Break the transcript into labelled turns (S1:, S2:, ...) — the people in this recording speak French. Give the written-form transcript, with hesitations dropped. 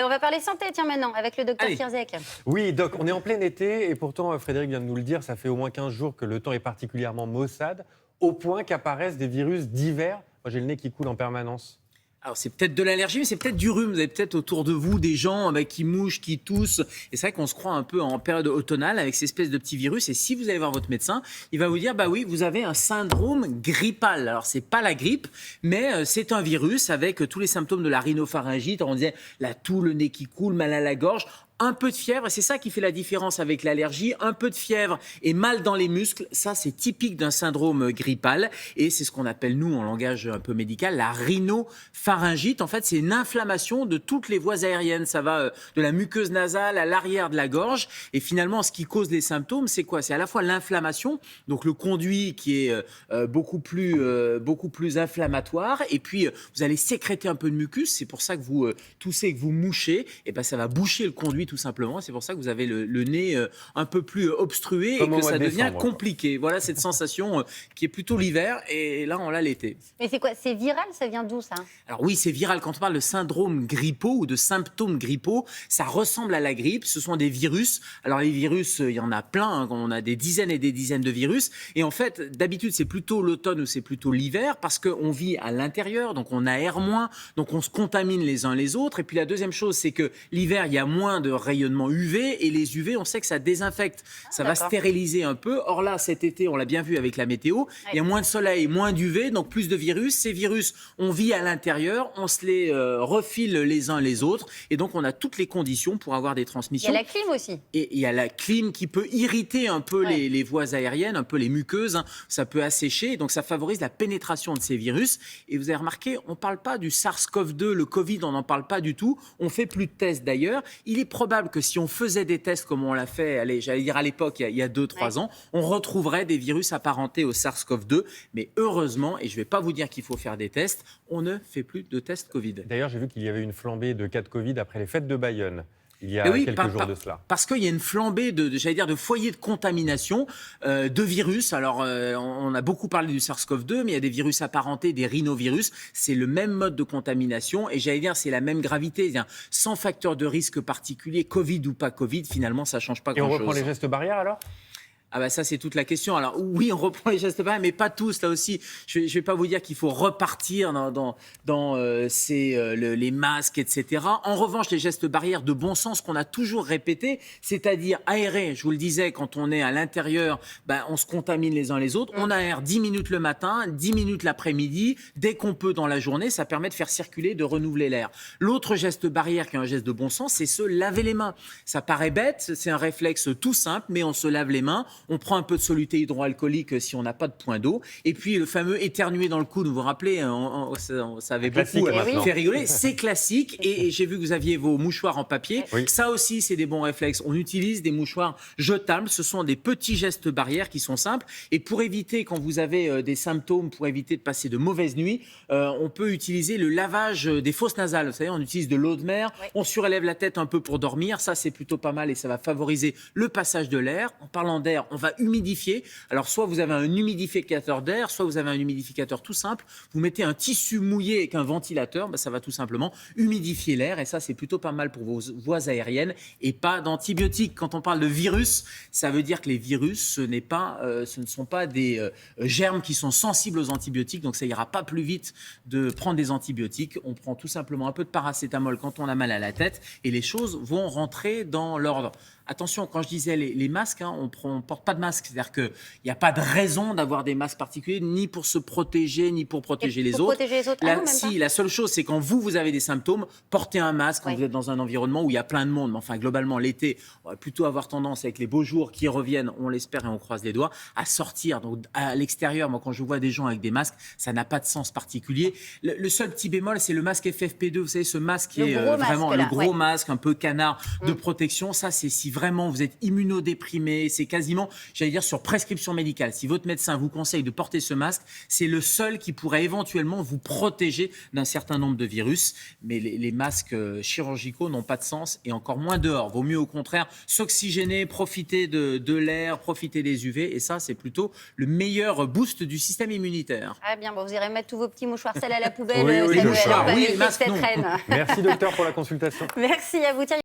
S1: On va parler santé, tiens, maintenant, avec le docteur
S2: Allez.
S1: Kierzek.
S3: Oui, Doc, on est en plein été et pourtant, Frédéric vient de nous le dire, ça fait au moins 15 jours que le temps est particulièrement maussade, au point qu'apparaissent des virus divers. Moi, j'ai le nez qui coule en permanence.
S2: Alors, c'est peut-être de l'allergie, mais c'est peut-être du rhume. Vous avez peut-être autour de vous des gens qui mouchent, qui toussent. Et c'est vrai qu'on se croit un peu en période automnale avec ces espèces de petits virus. Et si vous allez voir votre médecin, il va vous dire, bah oui, vous avez un syndrome grippal. Alors, c'est pas la grippe, mais c'est un virus avec tous les symptômes de la rhinopharyngite. On disait la toux, le nez qui coule, mal à la gorge. Un peu de fièvre, et c'est ça qui fait la différence avec l'allergie. Un peu de fièvre et mal dans les muscles, ça c'est typique d'un syndrome grippal. Et c'est ce qu'on appelle, nous, en langage un peu médical, la rhinopharyngite. En fait, c'est une inflammation de toutes les voies aériennes. Ça va de la muqueuse nasale à l'arrière de la gorge. Et finalement, ce qui cause les symptômes, c'est quoi? C'est à la fois l'inflammation, donc le conduit qui est beaucoup plus inflammatoire. Et puis, vous allez sécréter un peu de mucus. C'est pour ça que vous toussez, que vous mouchez. Et ben, ça va boucher le conduit tout simplement. C'est pour ça que vous avez le nez un peu plus obstrué
S3: Comme
S2: et
S3: au
S2: que
S3: mois
S2: ça
S3: de
S2: devient
S3: décembre,
S2: compliqué. Voilà cette sensation qui est plutôt l'hiver et là on l'a l'été.
S1: Mais c'est quoi? C'est viral? Ça vient d'où, ça?
S2: Alors oui, c'est viral. Quand on parle de syndrome grippaux ou de symptômes grippaux, ça ressemble à la grippe. Ce sont des virus. Alors les virus, il y en a plein. Hein. On a des dizaines et des dizaines de virus. Et en fait, d'habitude, c'est plutôt l'automne ou c'est plutôt l'hiver parce qu'on vit à l'intérieur, donc on aère moins, donc on se contamine les uns les autres. Et puis la deuxième chose, c'est que l'hiver, il y a moins de rayonnement UV et les UV, on sait que ça désinfecte. Ça va stériliser un peu. Or là, cet été, on l'a bien vu avec la météo, il y a moins de soleil, moins d'UV, donc plus de virus. Ces virus, on vit à l'intérieur, on se les refile les uns les autres et donc on a toutes les conditions pour avoir des
S1: Il y
S2: transmissions.
S1: a la clim aussi.
S2: Et il y a la clim qui peut irriter un peu les voies aériennes, un peu les muqueuses. Hein. Ça peut assécher, donc ça favorise la pénétration de ces virus. Et vous avez remarqué, on ne parle pas du SARS-CoV-2, le Covid, on n'en parle pas du tout. On fait plus de tests d'ailleurs. Il est probable que si on faisait des tests comme on l'a fait, allez, j'allais dire à l'époque, il y a 2-3 ans, on retrouverait des virus apparentés au SARS-CoV-2. Mais heureusement, et je ne vais pas vous dire qu'il faut faire des tests, on ne fait plus de tests Covid.
S3: D'ailleurs, j'ai vu qu'il y avait une flambée de cas de Covid après les fêtes de Bayonne, il y a quelques jours de cela.
S2: Parce qu'il y a une flambée de foyers de contamination de virus. Alors, on a beaucoup parlé du SARS-CoV-2, mais il y a des virus apparentés, des rhinovirus. C'est le même mode de contamination et j'allais dire, c'est la même gravité. C'est-à-dire, sans facteur de risque particulier, Covid ou pas Covid, finalement, ça ne change pas
S3: Et on
S2: grand-chose.
S3: reprend les gestes barrières alors?
S2: Ah bah ça, c'est toute la question. Alors oui, on reprend les gestes barrières, mais pas tous. Là aussi, je vais pas vous dire qu'il faut repartir dans les masques, etc. En revanche, les gestes barrières de bon sens qu'on a toujours répétés, c'est-à-dire aérer. Je vous le disais, quand on est à l'intérieur, on se contamine les uns les autres. On aère 10 minutes le matin, 10 minutes l'après-midi, dès qu'on peut dans la journée. Ça permet de faire circuler, de renouveler l'air. L'autre geste barrière qui est un geste de bon sens, c'est se laver les mains. Ça paraît bête, c'est un réflexe tout simple, mais on se lave les mains. On prend un peu de soluté hydroalcoolique si on n'a pas de point d'eau. Et puis le fameux éternuer dans le coude, vous vous rappelez, ça avait beaucoup fait rigoler. C'est classique. Et j'ai vu que vous aviez vos mouchoirs en papier.
S3: Oui.
S2: Ça aussi, c'est des bons réflexes. On utilise des mouchoirs jetables. Ce sont des petits gestes barrières qui sont simples. Et pour éviter, quand vous avez des symptômes, pour éviter de passer de mauvaises nuits, on peut utiliser le lavage des fosses nasales. Vous savez, on utilise de l'eau de mer. On surélève la tête un peu pour dormir. Ça, c'est plutôt pas mal et ça va favoriser le passage de l'air. En parlant d'air, on va humidifier. Alors, soit vous avez un humidificateur d'air, soit vous avez un humidificateur tout simple. Vous mettez un tissu mouillé avec un ventilateur, ça va tout simplement humidifier l'air. Et ça, c'est plutôt pas mal pour vos voies aériennes. Et pas d'antibiotiques. Quand on parle de virus, ça veut dire que les virus, ce ne sont pas des germes qui sont sensibles aux antibiotiques. Donc, ça ira pas plus vite de prendre des antibiotiques. On prend tout simplement un peu de paracétamol quand on a mal à la tête. Et les choses vont rentrer dans l'ordre. Attention, quand je disais les masques, on ne porte pas de masque. C'est-à-dire qu'il n'y a pas de raison d'avoir des masques particuliers, ni pour se protéger, ni pour protéger les autres.
S1: Protéger les autres. Ah non, même pas.
S2: La seule chose, c'est quand vous avez des symptômes, portez un masque quand vous êtes dans un environnement où il y a plein de monde. Mais enfin, globalement, l'été, on va plutôt avoir tendance, avec les beaux jours qui reviennent, on l'espère et on croise les doigts, à sortir. Donc, à l'extérieur, moi, quand je vois des gens avec des masques, ça n'a pas de sens particulier. Le seul petit bémol, c'est le masque FFP2. Vous savez, ce masque qui est vraiment le gros masque, un peu canard de protection. Ça, c'est si vraiment vous êtes immunodéprimé, c'est quasiment, j'allais dire, sur prescription médicale. Si votre médecin vous conseille de porter ce masque, c'est le seul qui pourrait éventuellement vous protéger d'un certain nombre de virus. Mais les masques chirurgicaux n'ont pas de sens, et encore moins dehors. Vaut mieux au contraire s'oxygéner, profiter de l'air, profiter des UV, et ça c'est plutôt le meilleur boost du système immunitaire.
S1: Ah bien, bon, vous irez mettre tous vos petits mouchoirs sels à la poubelle.
S3: Oui,
S1: Samuel,
S3: mouchoirs,
S1: on va
S2: oui,
S1: laisser
S2: masques,
S1: cette
S2: non.
S1: reine.
S3: Merci docteur pour la consultation.
S1: Merci à vous. Tiens,